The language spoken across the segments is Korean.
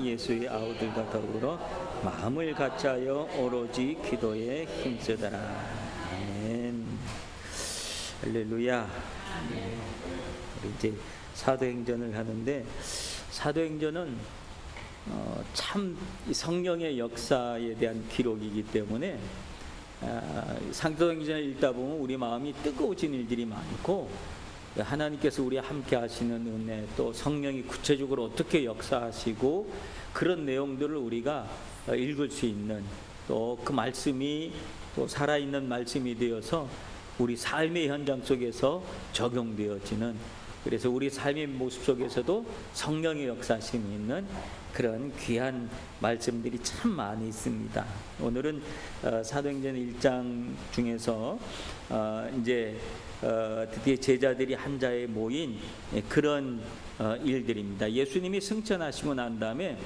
예수의 아우들과 더불어 마음을 같이하여 오로지 기도에 힘쓰더라. 아멘. 할렐루야. 우리 이제 사도행전을 하는데, 사도행전은 참 성령의 역사에 대한 기록이기 때문에 사도행전을 읽다 보면 우리 마음이 뜨거워진 일들이 많고, 하나님께서 우리와 함께 하시는 은혜, 또 성령이 구체적으로 어떻게 역사하시고 그런 내용들을 우리가 읽을 수 있는, 또 그 말씀이 또 살아있는 말씀이 되어서 우리 삶의 현장 속에서 적용되어지는, 그래서 우리 삶의 모습 속에서도 성령의 역사심이 있는 그런 귀한 말씀들이 참 많이 있습니다. 오늘은 사도행전 1장 중에서 이제 드디어 제자들이 한 자리에 모인 그런 일들입니다. 예수님이 승천하시고 난 다음에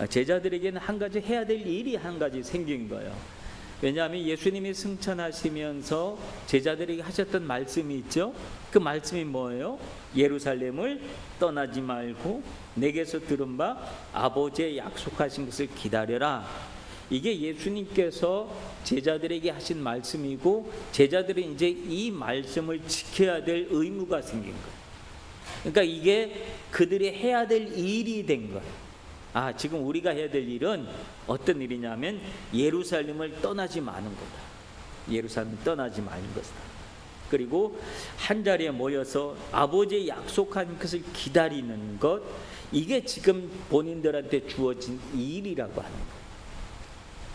제자들에게는 한 가지 해야 될 일이 한 가지 생긴 거예요. 왜냐하면 예수님이 승천하시면서 제자들에게 하셨던 말씀이 있죠. 그 말씀이 뭐예요? 예루살렘을 떠나지 말고 내게서 들은 바 아버지의 약속하신 것을 기다려라. 이게 예수님께서 제자들에게 하신 말씀이고, 제자들이 이제 이 말씀을 지켜야 될 의무가 생긴 거예요. 그러니까 이게 그들이 해야 될 일이 된 거예요. 지금 우리가 해야 될 일은 어떤 일이냐면 예루살렘을 떠나지 마는 거다. 예루살렘을 떠나지 마는 것이다. 그리고 한 자리에 모여서 아버지의 약속한 것을 기다리는 것, 이게 지금 본인들한테 주어진 일이라고 하는 거예요.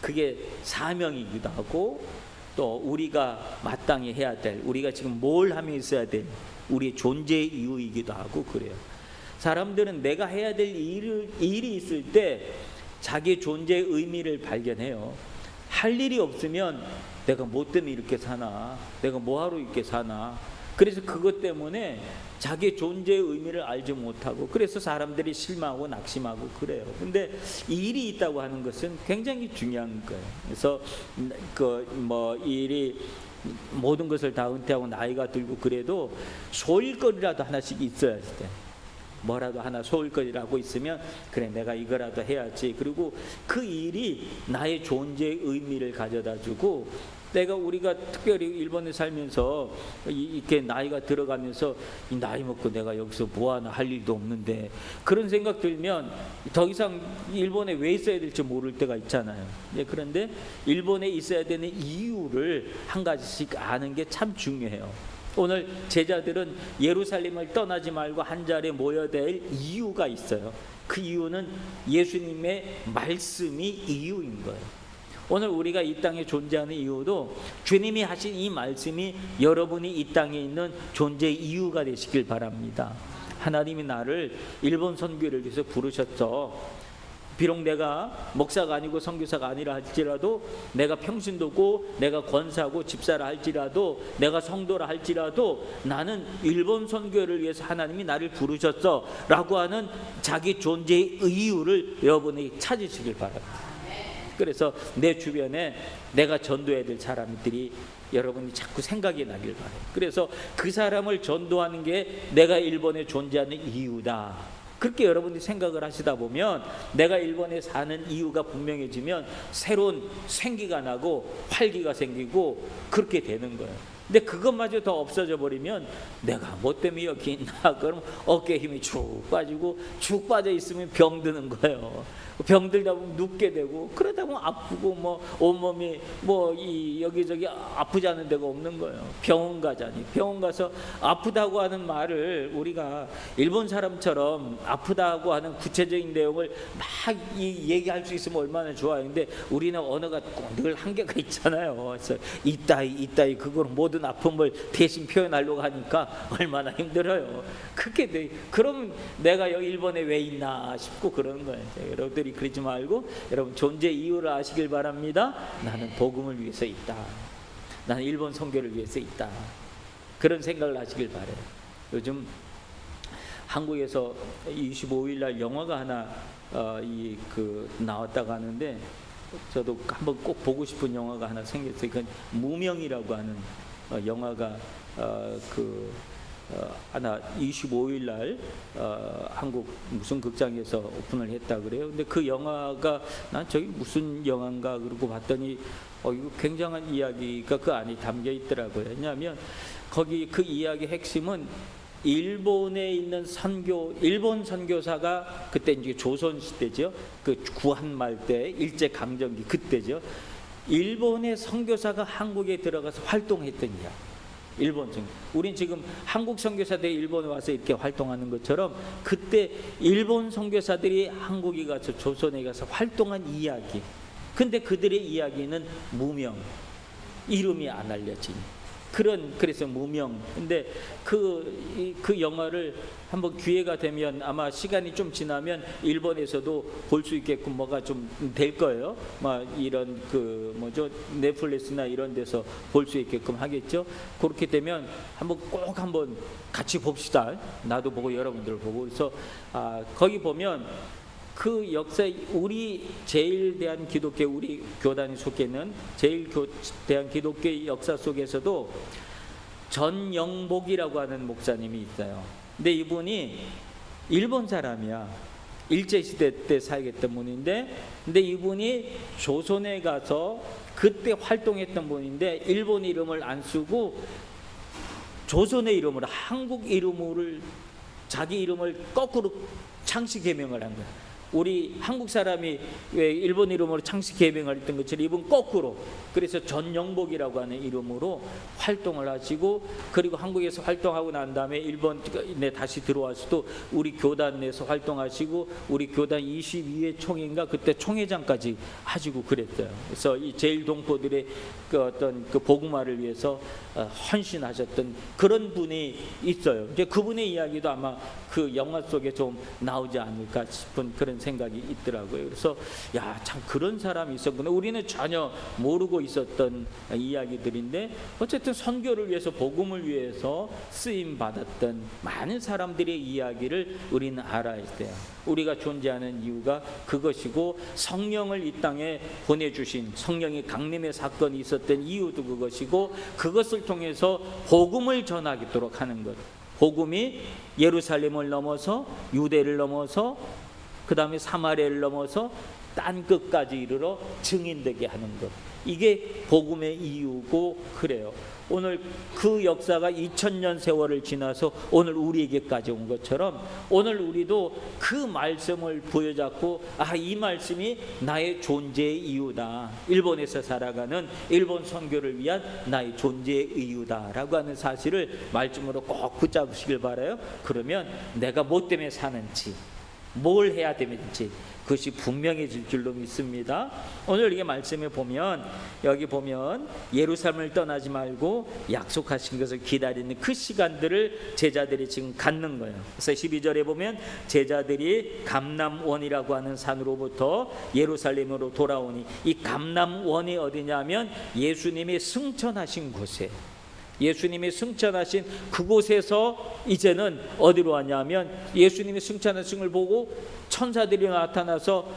그게 사명이기도 하고, 또 우리가 마땅히 해야 될, 우리가 지금 뭘 하며 있어야 될 우리의 존재의 이유이기도 하고 그래요. 사람들은 내가 해야 될 일이 있을 때 자기 존재의 의미를 발견해요. 할 일이 없으면 내가 뭐 때문에 이렇게 사나, 내가 뭐하러 이렇게 사나, 그래서 그것 때문에 자기 존재의 의미를 알지 못하고, 그래서 사람들이 실망하고 낙심하고 그래요. 근데 일이 있다고 하는 것은 굉장히 중요한 거예요. 그래서 일이 모든 것을 다 은퇴하고 나이가 들고 그래도 소일거리라도 하나씩 있어야 돼. 뭐라도 하나 소일거리라고 있으면 그래, 내가 이거라도 해야지. 그리고 그 일이 나의 존재의 의미를 가져다주고, 우리가 특별히 일본에 살면서 이렇게 나이가 들어가면서 이 나이 먹고 내가 여기서 뭐하나 할 일도 없는데, 그런 생각 들면 더 이상 일본에 왜 있어야 될지 모를 때가 있잖아요. 그런데 일본에 있어야 되는 이유를 한 가지씩 아는 게 참 중요해요. 오늘 제자들은 예루살렘을 떠나지 말고 한 자리에 모여야 될 이유가 있어요. 그 이유는 예수님의 말씀이 이유인 거예요. 오늘 우리가 이 땅에 존재하는 이유도 주님이 하신 이 말씀이 여러분이 이 땅에 있는 존재의 이유가 되시길 바랍니다. 하나님이 나를 일본 선교를 위해서 부르셨어. 비록 내가 목사가 아니고 선교사가 아니라 할지라도, 내가 평신도고 내가 권사고 집사라 할지라도, 내가 성도라 할지라도 나는 일본 선교를 위해서 하나님이 나를 부르셨어 라고 하는 자기 존재의 이유를 여러분이 찾으시길 바랍니다. 그래서 내 주변에 내가 전도해야 될 사람들이 여러분이 자꾸 생각이 나길 바라요. 그래서 그 사람을 전도하는 게 내가 일본에 존재하는 이유다. 그렇게 여러분들이 생각을 하시다 보면 내가 일본에 사는 이유가 분명해지면 새로운 생기가 나고 활기가 생기고 그렇게 되는 거예요. 근데 그것마저 더 없어져 버리면 내가 뭐 때문에 여기 있나, 그럼 어깨에 힘이 쭉 빠지고, 쭉 빠져 있으면 병드는 거예요. 병들다 보면 눕게 되고, 그러다 보면 아프고, 뭐 온몸이 여기저기 아프지 않은 데가 없는 거예요. 병원 가자니, 병원 가서 아프다고 하는 말을 우리가 일본 사람처럼 아프다고 하는 구체적인 내용을 막 얘기할 수 있으면 얼마나 좋아요. 근데 우리는 언어가 늘 한계가 있잖아요. 그래서 이따이 그걸 모든 아픔을 대신 표현하려고 하니까 얼마나 힘들어요. 그렇게 돼. 그럼 내가 여기 일본에 왜 있나 싶고 그러는 거예요. 여러분들이 그러지 말고 여러분 존재 이유를 아시길 바랍니다. 나는 복음을 위해서 있다. 나는 일본 선교를 위해서 있다. 그런 생각을 하시길 바래요. 요즘 한국에서 25일 날 영화가 하나 나왔다고 하는데, 저도 한번 꼭 보고 싶은 영화가 하나 생겼어요. 그건 무명이라고 하는 영화가 하나 25일 날 한국 무슨 극장에서 오픈을 했다 그래요. 근데 그 영화가 난 저기 무슨 영화인가 그러고 봤더니 이거 굉장한 이야기가 그 안에 담겨 있더라고요. 왜냐하면 거기 그 이야기 핵심은 일본에 있는 일본 선교사가 그때 이제 조선 시대죠. 그 구한말 때 일제 강점기 그때죠. 일본의 선교사가 한국에 들어가서 활동했던 이야기. 일본 선교. 우린 지금 한국 선교사들이 일본에 와서 이렇게 활동하는 것처럼 그때 일본 선교사들이 한국에 가서 조선에 가서 활동한 이야기. 근데 그들의 이야기는 무명. 이름이 안 알려진. 그래서 무명. 근데 그 영화를 한번 기회가 되면 아마 시간이 좀 지나면 일본에서도 볼 수 있게끔 뭐가 좀 될 거예요. 막 이런 넷플릭스나 이런 데서 볼 수 있게끔 하겠죠. 그렇게 되면 한번 같이 봅시다. 나도 보고 여러분들 보고. 그래서 거기 보면 그 역사 우리 제일대한기독교 우리 교단이 속해 있는 제일대한기독교 역사 속에서도 전영복이라고 하는 목사님이 있어요. 근데 이분이 일본 사람이야. 일제시대 때 살겠던 분인데 근데 이분이 조선에 가서 그때 활동했던 분인데 일본 이름을 안 쓰고 조선의 이름으로 한국 이름을 자기 이름을 거꾸로 창씨 개명을 한 거야. 우리 한국 사람이 왜 일본 이름으로 창씨 개명을 했던 것처럼 이분 거꾸로 그래서 전영복이라고 하는 이름으로 활동을 하시고 그리고 한국에서 활동하고 난 다음에 일본에 다시 들어와서도 우리 교단 내에서 활동하시고 우리 교단 22회 총회인가 그때 총회장까지 하시고 그랬어요. 그래서 이 제일동포들의 그 어떤 그 복음화를 위해서 헌신하셨던 그런 분이 있어요. 이제 그분의 이야기도 아마 그 영화 속에 좀 나오지 않을까 싶은 그런 생각이 있더라고요. 그래서 참 그런 사람이 있었구나. 우리는 전혀 모르고 있었던 이야기들인데 어쨌든 선교를 위해서 복음을 위해서 쓰임 받았던 많은 사람들의 이야기를 우리는 알아야 돼요. 우리가 존재하는 이유가 그것이고 성령을 이 땅에 보내주신 성령의 강림의 사건이 있었던 이유도 그것이고 그것을 통해서 복음을 전하도록 하는 것. 복음이 예루살렘을 넘어서 유대를 넘어서 그 다음에 사마리아를 넘어서 땅 끝까지 이르러 증인되게 하는 것. 이게 복음의 이유고 그래요. 오늘 그 역사가 2000년 세월을 지나서 오늘 우리에게까지 온 것처럼 오늘 우리도 그 말씀을 부여잡고 이 말씀이 나의 존재의 이유다. 일본에서 살아가는 일본 선교를 위한 나의 존재의 이유다라고 하는 사실을 말씀으로 꼭 붙잡으시길 바라요. 그러면 내가 뭐 때문에 사는지 뭘 해야 되는지 그것이 분명해질 줄로 믿습니다. 오늘 이게 말씀에 보면 여기 보면 예루살렘을 떠나지 말고 약속하신 것을 기다리는 그 시간들을 제자들이 지금 갖는 거예요. 그래서 12절에 보면 제자들이 감람원이라고 하는 산으로부터 예루살렘으로 돌아오니 이 감람원이 어디냐면 예수님이 승천하신 곳에 예수님이 승천하신 그곳에서 이제는 어디로 왔냐면 예수님이 승천하신 걸 보고 천사들이 나타나서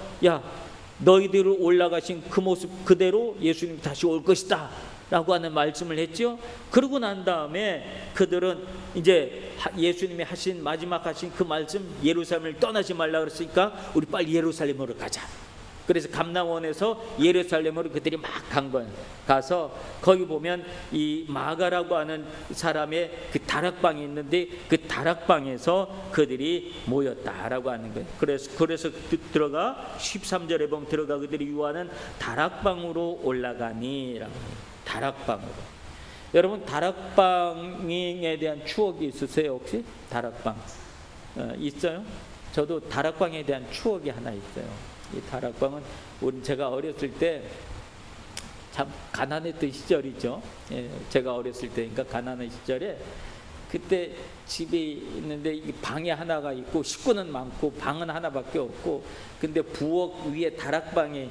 너희들을 올라가신 그 모습 그대로 예수님이 다시 올 것이다 라고 하는 말씀을 했죠. 그러고 난 다음에 그들은 이제 예수님이 마지막 하신 그 말씀 예루살렘을 떠나지 말라 그랬으니까 우리 빨리 예루살렘으로 가자. 그래서 감람원에서 예루살렘으로 그들이 막 간 거예요. 가서 거기 보면 이 마가라고 하는 사람의 그 다락방이 있는데 그 다락방에서 그들이 모였다라고 하는 거예요. 그래서 들어가 13절에 보면 들어가 그들이 유하는 다락방으로 올라가니라고. 다락방으로. 여러분 다락방에 대한 추억이 있으세요 혹시? 다락방 있어요? 저도 다락방에 대한 추억이 하나 있어요. 이 다락방은 제가 어렸을 때 참 가난했던 시절이죠. 제가 어렸을 때니까 가난한 시절에 그때 집이 있는데 방이 하나가 있고 식구는 많고 방은 하나밖에 없고 근데 부엌 위에 다락방이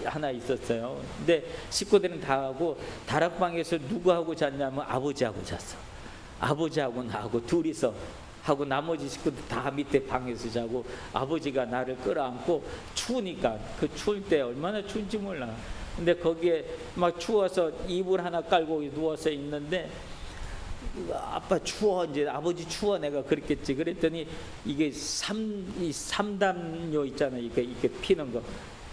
하나 있었어요. 근데 식구들은 다 하고 다락방에서 누구하고 잤냐면 아버지하고 잤어. 아버지하고 나하고 둘이서 하고 나머지 식구들 다 밑에 방에서 자고 아버지가 나를 끌어안고 추우니까 그 추울 때 얼마나 추운지 몰라. 근데 거기에 막 추워서 이불 하나 깔고 누워서 있는데 아빠 추워, 이제 아버지 추워, 내가 그랬겠지. 그랬더니 이게 이 삼담요 있잖아요. 이렇게 피는 거,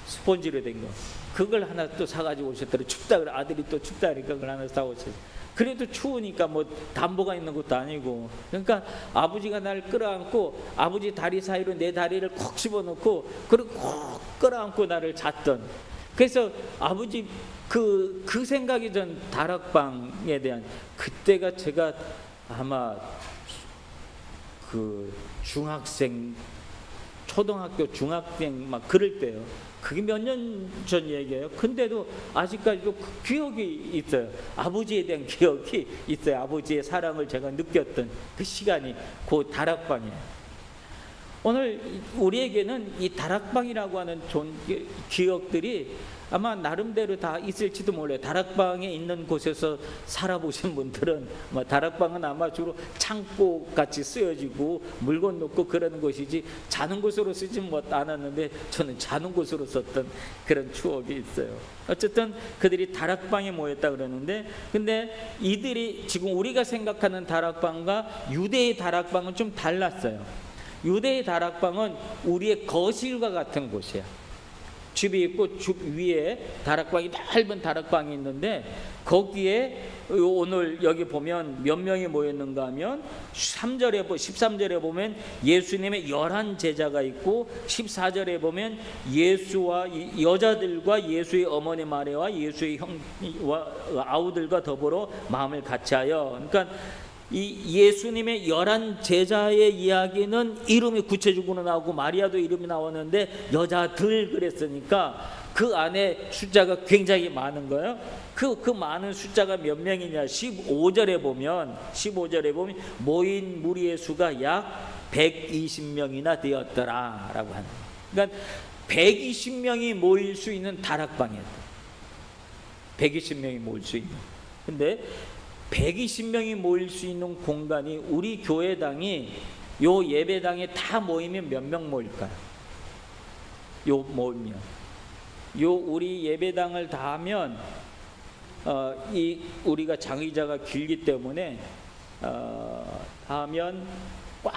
스폰지로 된 거, 그걸 하나 또 사가지고 오셨더래. 춥다 그래. 아들이 또 춥다 그러니까 그걸 하나 사오셨어요. 그래도 추우니까 뭐 담보가 있는 것도 아니고, 그러니까 아버지가 날 끌어안고 아버지 다리 사이로 내 다리를 콕 집어넣고 그리고 콕 끌어안고 나를 잤던. 그래서 아버지 그 생각이 전 다락방에 대한, 그때가 제가 아마 그 중학생, 초등학교 중학생 막 그럴 때요. 그게 몇 년 전 얘기예요. 근데도 아직까지도 그 기억이 있어요. 아버지에 대한 기억이 있어요. 아버지의 사랑을 제가 느꼈던 그 시간이 그 다락방이에요. 오늘 우리에게는 이 다락방이라고 하는 기억들이 아마 나름대로 다 있을지도 몰라요. 다락방에 있는 곳에서 살아보신 분들은 다락방은 아마 주로 창고 같이 쓰여지고 물건 놓고 그러는 곳이지 자는 곳으로 쓰지 않았는데, 저는 자는 곳으로 썼던 그런 추억이 있어요. 어쨌든 그들이 다락방에 모였다 그러는데, 근데 이들이 지금 우리가 생각하는 다락방과 유대의 다락방은 좀 달랐어요. 유대의 다락방은 우리의 거실과 같은 곳이야. 집이 있고 집 위에 다락방이, 넓은 다락방이 있는데, 거기에 오늘 여기 보면 몇 명이 모였는가 하면 13절에 보면 예수님의 11 제자가 있고, 14절에 보면 예수와 여자들과 예수의 어머니 마리아와 예수의 형과 아우들과 더불어 마음을 같이하여. 그러니까 이 예수님의 11 제자의 이야기는 이름이 구체적으로 나오고 마리아도 이름이 나오는데 여자들 그랬으니까 그 안에 숫자가 굉장히 많은 거예요. 그 많은 숫자가 몇 명이냐? 15절에 보면 모인 무리의 수가 약 120명이나 되었더라라고 하는 거예요. 그러니까 120명이 모일 수 있는 다락방이었다. 120명이 모일 수 있는. 근데 120명이 모일 수 있는 공간이, 우리 교회당이 요 예배당에 다 모이면 몇 명 모일까요? 요 모이면 우리 예배당을 다 하면 이 우리가 장의자가 길기 때문에 하면 꽉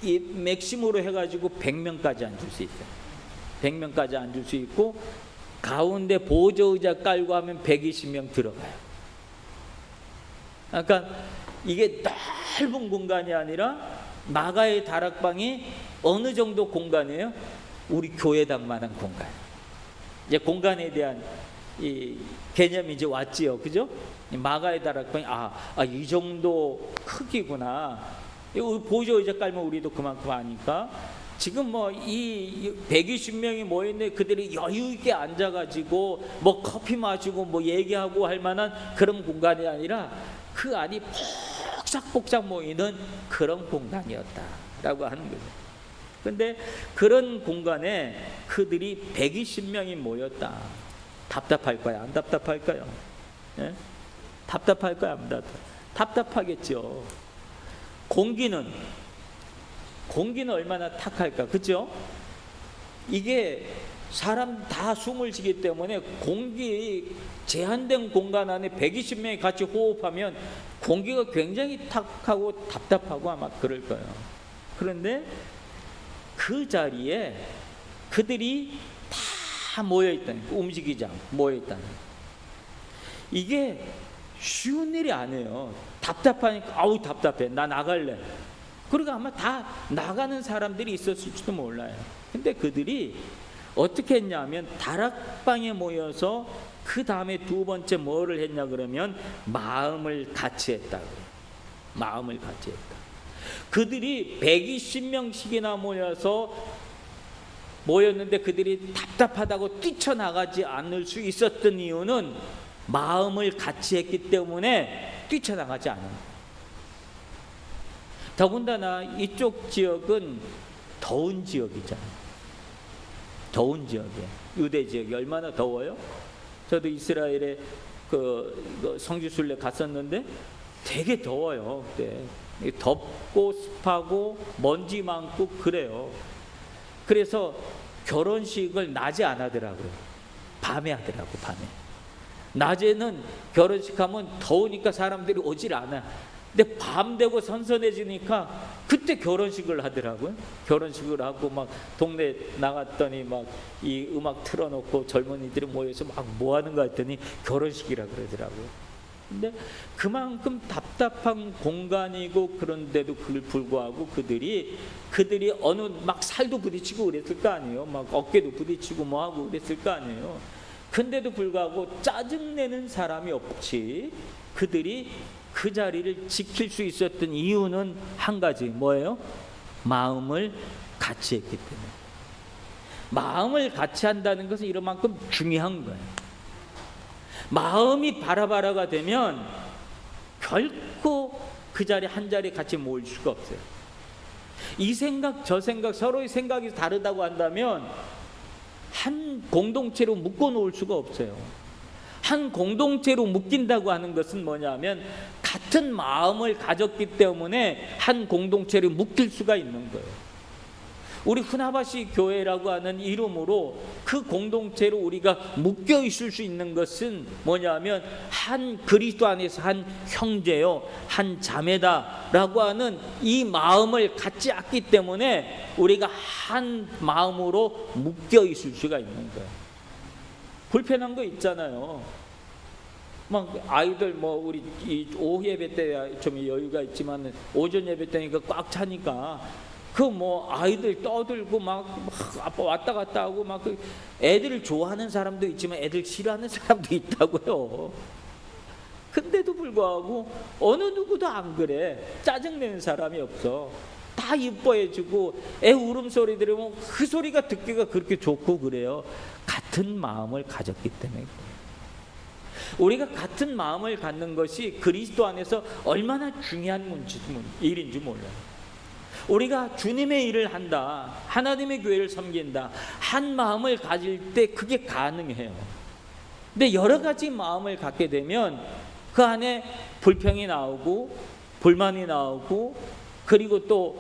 이 맥심으로 해가지고 100명까지 앉을 수 있어요. 100명까지 앉을 수 있고, 가운데 보조의자 깔고 하면 120명 들어가요. 그러니까 이게 넓은 공간이 아니라 마가의 다락방이 어느 정도 공간이에요? 우리 교회당만한 공간. 이제 공간에 대한 이 개념이 이제 왔지요, 그죠? 마가의 다락방이 이 정도 크기구나. 보조 의자 깔면 우리도 그만큼 아니까. 지금 이 120명이 모였는데 그들이 여유 있게 앉아가지고 커피 마시고 얘기하고 할 만한 그런 공간이 아니라 그 안이 복작복작 모이는 그런 공간이었다라고 하는 거죠. 근데 그런 공간에 그들이 120명이 모였다. 답답할까요? 안 답답할까요? 예? 답답할까요? 안 답답하겠죠. 공기는 얼마나 탁할까, 그죠? 이게 사람 다 숨을 쉬기 때문에 공기 제한된 공간 안에 120명이 같이 호흡하면 공기가 굉장히 탁하고 답답하고 아마 그럴 거예요. 그런데 그 자리에 그들이 다 모여있다는, 움직이지 않고 모여있다는, 이게 쉬운 일이 아니에요. 답답하니까 아우 답답해, 나 나갈래. 그리고 아마 다 나가는 사람들이 있었을지도 몰라요. 근데 그들이 어떻게 했냐면 다락방에 모여서 그 다음에 두 번째 뭐를 했냐 그러면 마음을 같이 했다고요. 마음을 같이 했다. 그들이 120명씩이나 모였는데 그들이 답답하다고 뛰쳐나가지 않을 수 있었던 이유는 마음을 같이 했기 때문에 뛰쳐나가지 않은 거예요. 더군다나 이쪽 지역은 더운 지역이잖아요. 더운 지역이에요. 유대 지역이 얼마나 더워요? 저도 이스라엘에 그 성지순례 갔었는데 되게 더워요. 그때 덥고 습하고 먼지 많고 그래요. 그래서 결혼식을 낮에 안 하더라고요. 밤에 하더라고. 밤에. 낮에는 결혼식 하면 더우니까 사람들이 오질 않아. 근데 밤 되고 선선해지니까 그때 결혼식을 하더라고요. 결혼식을 하고 막 동네 나갔더니 막 이 음악 틀어놓고 젊은이들이 모여서 막 뭐 하는 거 같더니 결혼식이라 그러더라고요. 근데 그만큼 답답한 공간이고, 그런데도 그걸 불구하고 그들이 어느 막 살도 부딪히고 그랬을 거 아니에요. 막 어깨도 부딪히고 뭐 하고 그랬을 거 아니에요. 근데도 불구하고 짜증내는 사람이 없이 그들이 그 자리를 지킬 수 있었던 이유는 한 가지, 뭐예요? 마음을 같이 했기 때문에. 마음을 같이 한다는 것은 이런만큼 중요한 거예요. 마음이 바라바라가 되면 결코 그 자리 한 자리에 같이 모일 수가 없어요. 이 생각 저 생각 서로의 생각이 다르다고 한다면 한 공동체로 묶어 놓을 수가 없어요. 한 공동체로 묶인다고 하는 것은 뭐냐면 같은 마음을 가졌기 때문에 한 공동체를 묶일 수가 있는 거예요. 우리 후나바시 교회라고 하는 이름으로 그 공동체로 우리가 묶여 있을 수 있는 것은 뭐냐면 한 그리스도 안에서 한 형제요, 한 자매다라고 하는 이 마음을 같이 갖기 때문에 우리가 한 마음으로 묶여 있을 수가 있는 거예요. 불편한 거 있잖아요. 막 아이들 뭐 우리 이 오후 예배 때 좀 여유가 있지만 오전 예배 때니까 꽉 차니까 그 뭐 아이들 떠들고 막 아빠 왔다 갔다 하고 막 그 애들을 좋아하는 사람도 있지만 애들 싫어하는 사람도 있다고요. 근데도 불구하고 어느 누구도 안 그래. 짜증내는 사람이 없어. 다 이뻐해주고 애 울음소리 들으면 그 소리가 듣기가 그렇게 좋고 그래요. 같은 마음을 가졌기 때문에. 우리가 같은 마음을 갖는 것이 그리스도 안에서 얼마나 중요한 일인지 몰라요. 우리가 주님의 일을 한다, 하나님의 교회를 섬긴다, 한 마음을 가질 때 그게 가능해요. 근데 여러 가지 마음을 갖게 되면 그 안에 불평이 나오고 불만이 나오고, 그리고 또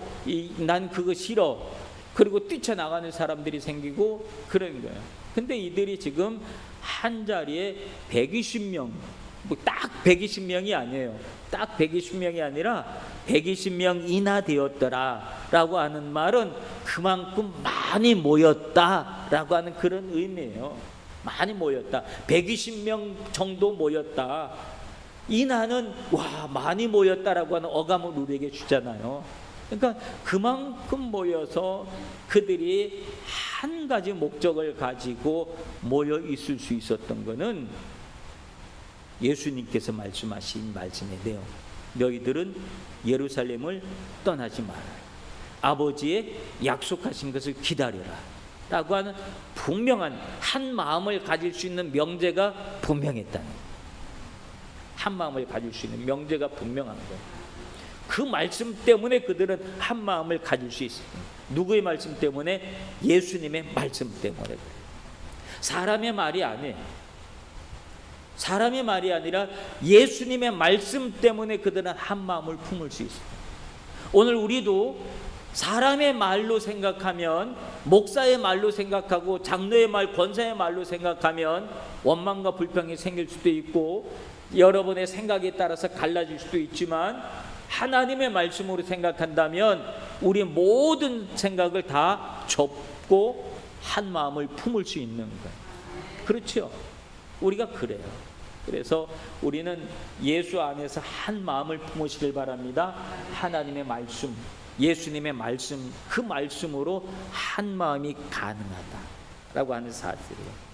난 그거 싫어, 그리고 뛰쳐나가는 사람들이 생기고 그런 거예요. 근데 이들이 지금 한 자리에 120명, 뭐 딱 120명이 아니에요. 딱 120명이 아니라 120명이나 되었더라 라고 하는 말은 그만큼 많이 모였다라고 하는 그런 의미예요. 많이 모였다. 120명 정도 모였다. 이나는 와 많이 모였다라고 하는 어감을 우리에게 주잖아요. 그러니까 그만큼 모여서 그들이 한 가지 목적을 가지고 모여 있을 수 있었던 것은 예수님께서 말씀하신 말씀이에요. 너희들은 예루살렘을 떠나지 마라. 아버지의 약속하신 것을 기다려라 라고 하는 분명한 한 마음을 가질 수 있는 명제가 분명했다는 거예요. 한 마음을 가질 수 있는 명제가 분명한 거예요. 그 말씀 때문에 그들은 한 마음을 가질 수 있습니다. 누구의 말씀 때문에? 예수님의 말씀 때문에 그래요. 사람의 말이 아니에요. 사람의 말이 아니라 예수님의 말씀 때문에 그들은 한 마음을 품을 수 있습니다. 오늘 우리도 사람의 말로 생각하면, 목사의 말로 생각하고 장로의 말, 권사의 말로 생각하면 원망과 불평이 생길 수도 있고 여러분의 생각에 따라서 갈라질 수도 있지만, 하나님의 말씀으로 생각한다면 우리 모든 생각을 다 접고 한 마음을 품을 수 있는 거예요. 그렇죠? 우리가 그래요. 그래서 우리는 예수 안에서 한 마음을 품으시길 바랍니다. 하나님의 말씀, 예수님의 말씀, 그 말씀으로 한 마음이 가능하다라고 하는 사실이에요.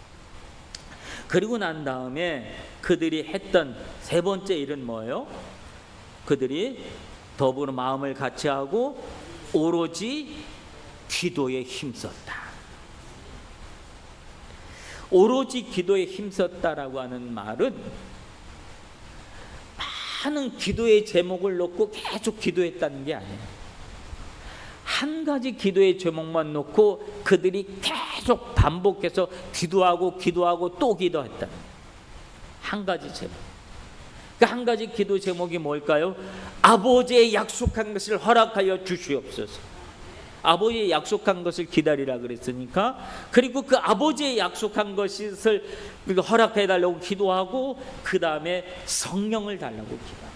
그리고 난 다음에 그들이 했던 세 번째 일은 뭐예요? 그들이 더불어 마음을 같이 하고 오로지 기도에 힘썼다. 오로지 기도에 힘썼다라고 하는 말은 많은 기도의 제목을 놓고 계속 기도했다는 게 아니에요. 한 가지 기도의 제목만 놓고 그들이 계속 반복해서 기도하고 또 기도했다. 한 가지 제목. 그 한 가지 기도 제목이 뭘까요? 아버지의 약속한 것을 허락하여 주시옵소서. 아버지의 약속한 것을 기다리라 그랬으니까, 그리고 그 아버지의 약속한 것을 허락해 달라고 기도하고, 그 다음에 성령을 달라고 기도합니다.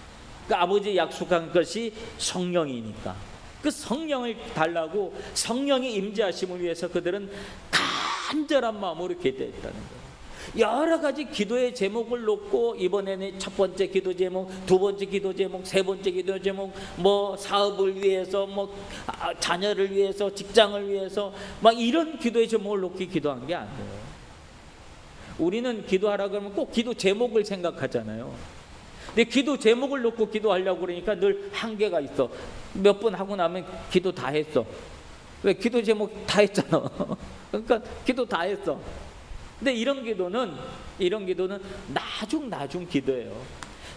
그 아버지 약속한 것이 성령이니까 그 성령을 달라고 성령의 임재하심을 위해서 그들은 간절한 마음으로 기도했다는 거예요. 여러 가지 기도의 제목을 놓고 이번에는 첫 번째 기도 제목, 두 번째 기도 제목, 세 번째 기도 제목, 뭐 사업을 위해서, 뭐 자녀를 위해서, 직장을 위해서 막 이런 기도의 제목을 놓고 기도한 게 아니에요. 우리는 기도하라 그러면 꼭 기도 제목을 생각하잖아요. 근데 기도 제목을 놓고 기도하려고 그러니까 늘 한계가 있어. 몇 번 하고 나면 기도 다 했어. 왜? 기도 제목 다 했잖아. 그러니까 기도 다 했어. 근데 이런 기도는 나중 기도예요.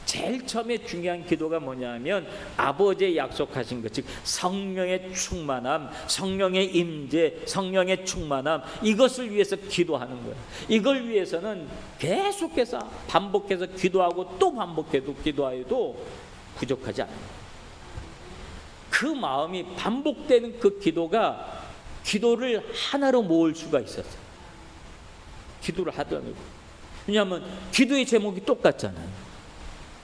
제일 처음에 중요한 기도가 뭐냐면 아버지의 약속하신 것, 즉 성령의 충만함, 성령의 임재, 성령의 충만함, 이것을 위해서 기도하는 거예요. 이걸 위해서는 계속해서 반복해서 기도하고 또 반복해도 기도하여도 부족하지 않아요. 그 마음이 반복되는 그 기도가 기도를 하나로 모을 수가 있었어요. 기도를 하더라고요. 왜냐하면 기도의 제목이 똑같잖아요.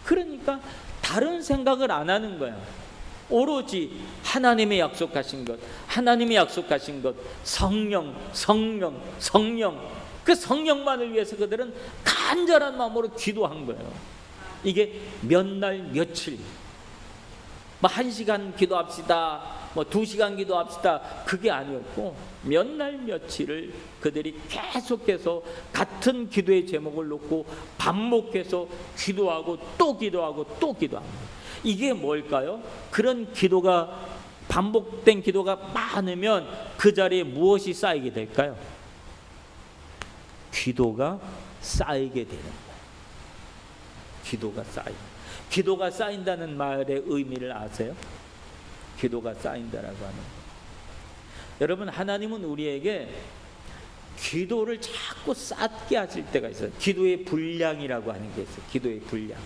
그러니까 다른 생각을 안 하는 거야. 오로지 하나님의 약속하신 것, 하나님의 약속하신 것, 성령, 그 성령만을 위해서 그들은 간절한 마음으로 기도한 거예요. 이게 몇 날 며칠, 뭐 1시간 기도합시다, 뭐 2시간 기도합시다, 그게 아니었고 몇 날 며칠을 그들이 계속해서 같은 기도의 제목을 놓고 반복해서 기도하고 또 기도하고 또 기도하는 거예요. 이게 뭘까요? 그런 기도가 반복된 기도가 많으면 그 자리에 무엇이 쌓이게 될까요? 기도가 쌓이게 되는 거예요. 기도가 쌓인다는 말의 의미를 아세요? 기도가 쌓인다라고 하는 거예요. 여러분, 하나님은 우리에게 기도를 자꾸 쌓게 하실 때가 있어요. 기도의 분량이라고 하는 게 있어요. 기도의 분량.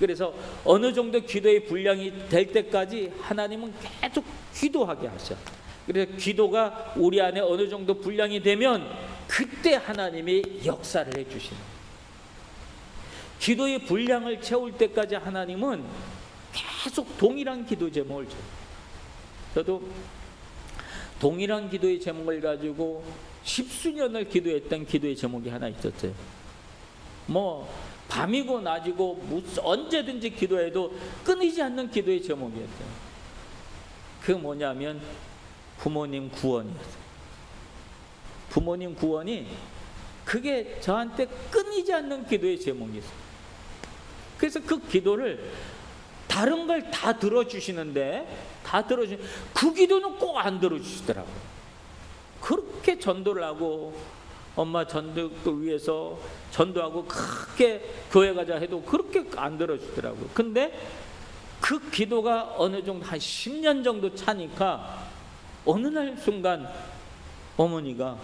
그래서 어느 정도 기도의 분량이 될 때까지 하나님은 계속 기도하게 하셔. 그래서 기도가 우리 안에 어느 정도 분량이 되면 그때 하나님이 역사를 해주시는 거예요. 기도의 분량을 채울 때까지 하나님은 계속 동일한 기도 제목을 줘요. 저도 동일한 기도의 제목을 가지고 10수년을 기도했던 기도의 제목이 하나 있었어요. 뭐 밤이고 낮이고 언제든지 기도해도 끊이지 않는 기도의 제목이었어요. 그 뭐냐면 부모님 구원이었어요. 부모님 구원이 그게 저한테 끊이지 않는 기도의 제목이었어요. 그래서 그 기도를 다른 걸 다 들어주시는데 그 기도는 꼭 안 들어주시더라고요. 그렇게 전도를 하고 엄마 전도를 위해서 전도하고 크게 교회 가자 해도 그렇게 안 들어주더라고요. 근데 그 기도가 어느 정도 한 10년 정도 차니까 어느 날 순간 어머니가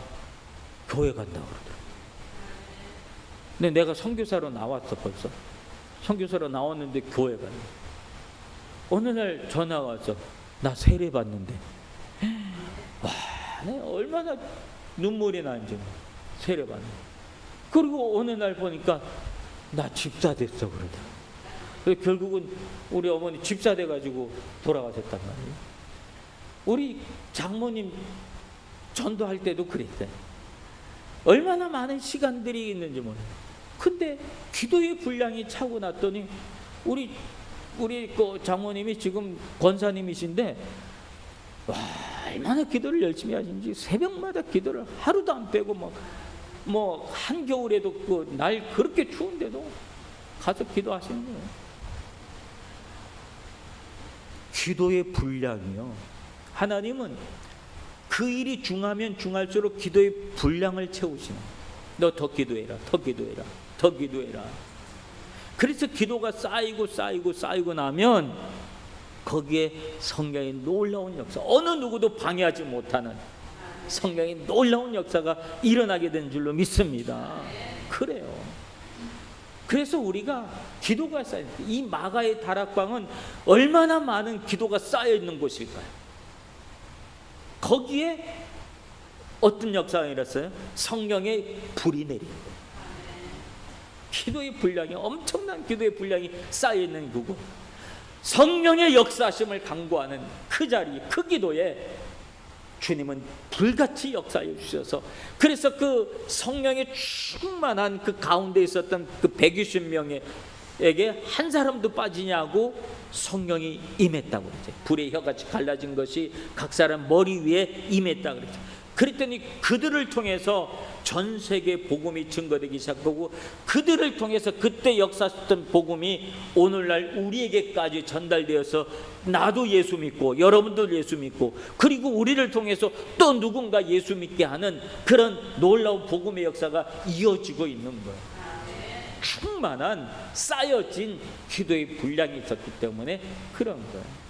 교회 간다고 그러더라고요. 근데 내가 선교사로 나왔어. 벌써 선교사로 나왔는데 교회 가는 거야. 어느 날 전화가 와서 나 세례 받는데, 와, 내가 얼마나 눈물이 나는지. 세례 받는. 그리고 어느 날 보니까 나 집사 됐어 그러더라고요. 결국은 우리 어머니 집사 돼가지고 돌아가셨단 말이에요. 우리 장모님 전도할 때도 그랬어요. 얼마나 많은 시간들이 있는지 몰라요. 근데 기도의 분량이 차고 났더니 우리 그 장모님이 지금 권사님이신데, 와, 얼마나 기도를 열심히 하신지 새벽마다 기도를 하루도 안 빼고 뭐 한겨울에도 그 날 그렇게 추운데도 가서 기도하시는 거예요. 기도의 분량이요. 하나님은 그 일이 중하면 중할수록 기도의 분량을 채우시는 거예요. 너 더 기도해라, 더 기도해라, 더 기도해라. 그래서 기도가 쌓이고 나면 거기에 성령의 놀라운 역사, 어느 누구도 방해하지 못하는 성령의 놀라운 역사가 일어나게 된 줄로 믿습니다. 그래요. 그래서 우리가 기도가 쌓인, 이 마가의 다락방은 얼마나 많은 기도가 쌓여 있는 곳일까요? 거기에 어떤 역사가 일어났어요? 성령의 불이 내린 거예요. 기도의 분량이, 엄청난 기도의 분량이 쌓여있는 그곳, 성령의 역사심을 강구하는 그 자리, 그 기도에 주님은 불같이 역사해 주셔서, 그래서 그 성령의 충만한 그 가운데 있었던 그 120명에게 한 사람도 빠지냐고 성령이 임했다고 그러죠. 불의 혀같이 갈라진 것이 각 사람 머리 위에 임했다고 그러죠. 그랬더니 그들을 통해서 전 세계 복음이 증거되기 시작하고, 그들을 통해서 그때 역사했던 복음이 오늘날 우리에게까지 전달되어서 나도 예수 믿고 여러분도 예수 믿고, 그리고 우리를 통해서 또 누군가 예수 믿게 하는 그런 놀라운 복음의 역사가 이어지고 있는 거예요. 충만한 쌓여진 기도의 분량이 있었기 때문에 그런 거예요.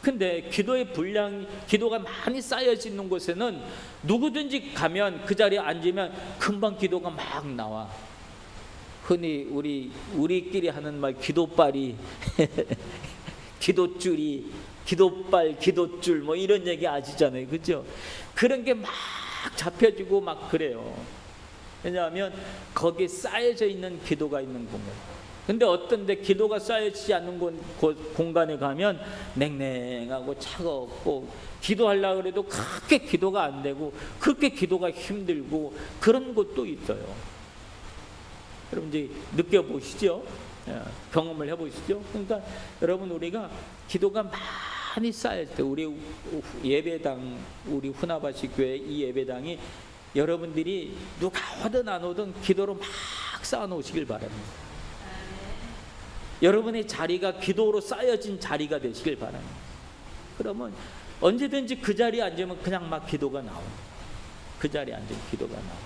근데 기도의 분량, 기도가 많이 쌓여지는 곳에는 누구든지 가면, 그 자리에 앉으면 금방 기도가 막 나와. 흔히 우리끼리 하는 말, 기도빨이 기도줄이, 기도빨, 기도줄, 뭐 이런 얘기 아시잖아요, 그죠? 그런 게 막 잡혀지고 막 그래요. 왜냐하면 거기에 쌓여져 있는 기도가 있는 공간. 근데 어떤데 기도가 쌓여지지 않는 공간에 가면 냉랭하고 차갑고, 기도하려고 해도 그렇게 기도가 안 되고, 그렇게 기도가 힘들고, 그런 곳도 있어요. 여러분 이제 느껴보시죠? 경험을 해보시죠? 그러니까 여러분, 우리가 기도가 많이 쌓일 때, 우리 예배당, 우리 후나바시 교회 이 예배당이 여러분들이 누가 오든 안 오든 기도로 막 쌓아놓으시길 바랍니다. 여러분의 자리가 기도로 쌓여진 자리가 되시길 바랍니다. 그러면 언제든지 그 자리에 앉으면 그냥 막 기도가 나옵니다. 그 자리에 앉으면 기도가 나옵니다.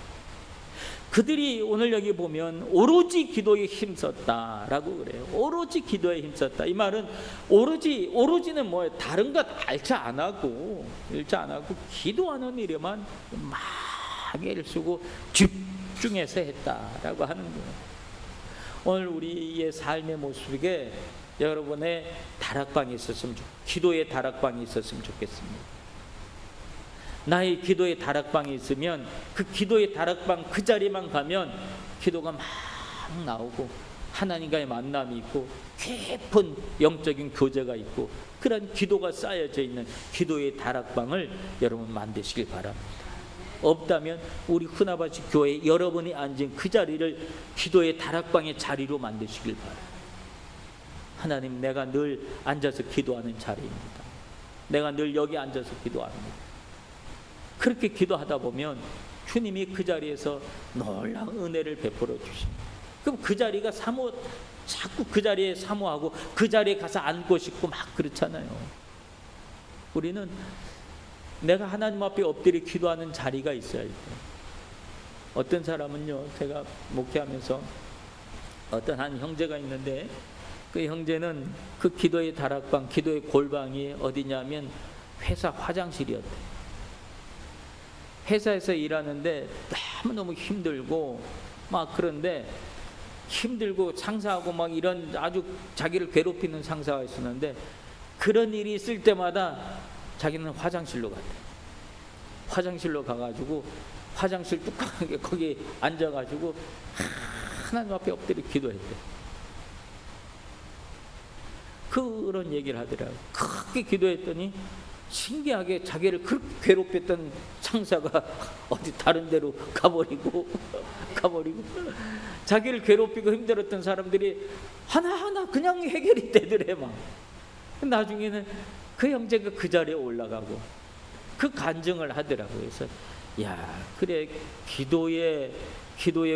그들이 오늘 여기 보면 오로지 기도에 힘썼다라고 그래요. 오로지 기도에 힘썼다. 이 말은 오로지는 뭐예요? 다른 것 알지 안 하고 기도하는 일에만 막 애를 쓰고 집중해서 했다라고 하는 거예요. 오늘 우리의 삶의 모습에 여러분의 다락방이 있었으면 기도의 다락방이 있었으면 좋겠습니다. 나의 기도의 다락방이 있으면 그 기도의 다락방 그 자리만 가면 기도가 막 나오고, 하나님과의 만남이 있고, 깊은 영적인 교제가 있고, 그런 기도가 쌓여져 있는 기도의 다락방을 여러분 만드시길 바랍니다. 없다면 우리 후나바시 교회 여러분이 앉은 그 자리를 기도의 다락방의 자리로 만드시길 바랍니다. 하나님, 내가 늘 앉아서 기도하는 자리입니다. 내가 늘 여기 앉아서 기도합니다. 그렇게 기도하다 보면 주님이 그 자리에서 놀라운 은혜를 베풀어 주십니다. 그럼 그 자리가 자꾸 그 자리에 사모하고 그 자리에 가서 앉고 싶고 막 그렇잖아요. 우리는 내가 하나님 앞에 엎드려 기도하는 자리가 있어야 돼. 어떤 사람은요, 제가 목회하면서 어떤 한 형제가 있는데, 그 형제는 그 기도의 다락방, 기도의 골방이 어디냐면 회사 화장실이었대. 회사에서 일하는데 너무너무 힘들고 막, 그런데 힘들고 상사하고 막 이런 아주 자기를 괴롭히는 상사가 있었는데, 그런 일이 있을 때마다 자기는 화장실로 갔대. 화장실로 가가지고 화장실 뚜껑에 거기 앉아가지고 하나님 앞에 엎드려 기도했대. 그런 얘기를 하더라고요. 크게 기도했더니 신기하게 자기를 그렇게 괴롭혔던 상사가 어디 다른 데로 가버리고 자기를 괴롭히고 힘들었던 사람들이 하나하나 그냥 해결이 되더래. 막 나중에는 그 형제가 그 자리에 올라가고 그 간증을 하더라고요. 그래서 야, 그래, 기도의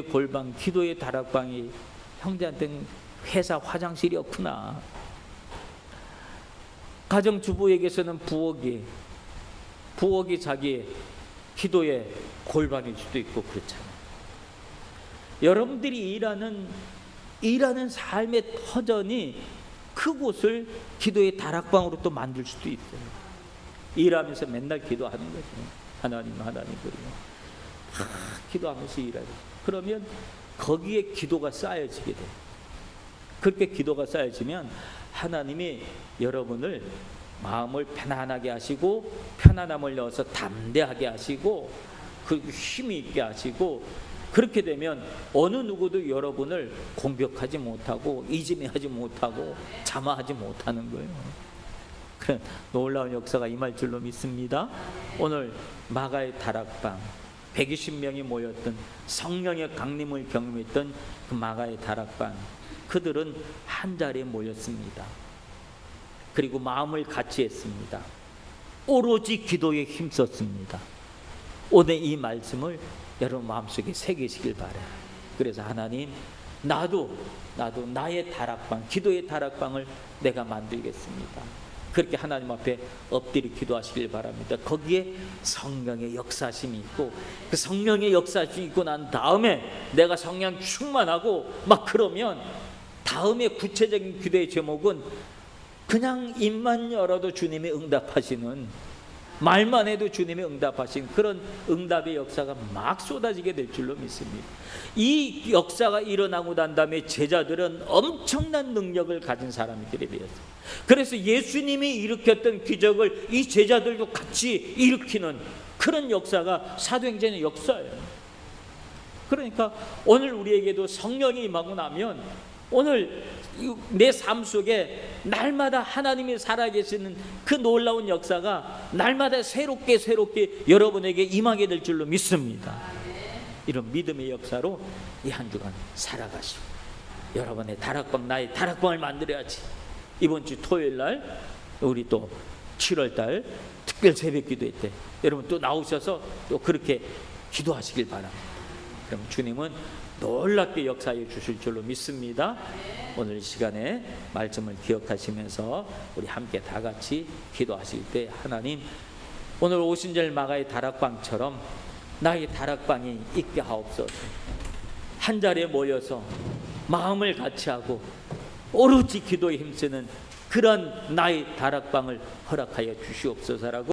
골방, 기도의 다락방이 형제한테는 회사 화장실이었구나. 가정주부에게서는 부엌이 자기의 기도의 골방일 수도 있고 그렇잖아요. 여러분들이 일하는 삶의 터전이 그곳을 기도의 다락방으로 또 만들 수도 있어요. 일하면서 맨날 기도하는 거죠. 하나님 그리고 기도하면서 일하죠. 그러면 거기에 기도가 쌓여지게 돼요. 그렇게 기도가 쌓여지면 하나님이 여러분을 마음을 편안하게 하시고, 편안함을 넣어서 담대하게 하시고, 그리고 힘이 있게 하시고, 그렇게 되면 어느 누구도 여러분을 공격하지 못하고 이지매하지 못하고 잠화하지 못하는 거예요. 그런 놀라운 역사가 임할 줄로 믿습니다. 오늘 마가의 다락방 120명이 모였던 성령의 강림을 경험했던 그 마가의 다락방, 그들은 한 자리에 모였습니다. 그리고 마음을 같이 했습니다. 오로지 기도에 힘썼습니다. 오늘 이 말씀을 여러분 마음속에 새기시길 바라요. 그래서 하나님, 나도 나의 다락방, 기도의 다락방을 내가 만들겠습니다. 그렇게 하나님 앞에 엎드려 기도하시길 바랍니다. 거기에 성령의 역사심이 있고, 그 성령의 역사심이 있고 난 다음에 내가 성령 충만하고 막 그러면 다음에 구체적인 기도의 제목은 그냥 입만 열어도 주님이 응답하시는, 말만 해도 주님이 응답하신 그런 응답의 역사가 막 쏟아지게 될 줄로 믿습니다. 이 역사가 일어나고 난 다음에 제자들은 엄청난 능력을 가진 사람들이 되었어요. 그래서 예수님이 일으켰던 기적을 이 제자들도 같이 일으키는 그런 역사가 사도행전의 역사예요. 그러니까 오늘 우리에게도 성령이 임하고 나면 오늘 내 삶 속에 날마다 하나님이 살아계시는 그 놀라운 역사가 날마다 새롭게 여러분에게 임하게 될 줄로 믿습니다. 이런 믿음의 역사로 이 한 주간 살아가시고, 여러분의 다락방, 나의 다락방을 만들어야지. 이번 주 토요일 날 우리 또 7월 달 특별 새벽 기도회 때 여러분 또 나오셔서 또 그렇게 기도하시길 바랍니다. 그럼 주님은 놀랍게 역사해 주실 줄로 믿습니다. 오늘 이 시간에 말씀을 기억하시면서 우리 함께 다 같이 기도하실 때, 하나님, 오늘 오순절 마가의 다락방처럼 나의 다락방이 있게 하옵소서. 한 자리에 모여서 마음을 같이 하고 오로지 기도에 힘쓰는 그런 나의 다락방을 허락하여 주시옵소서라고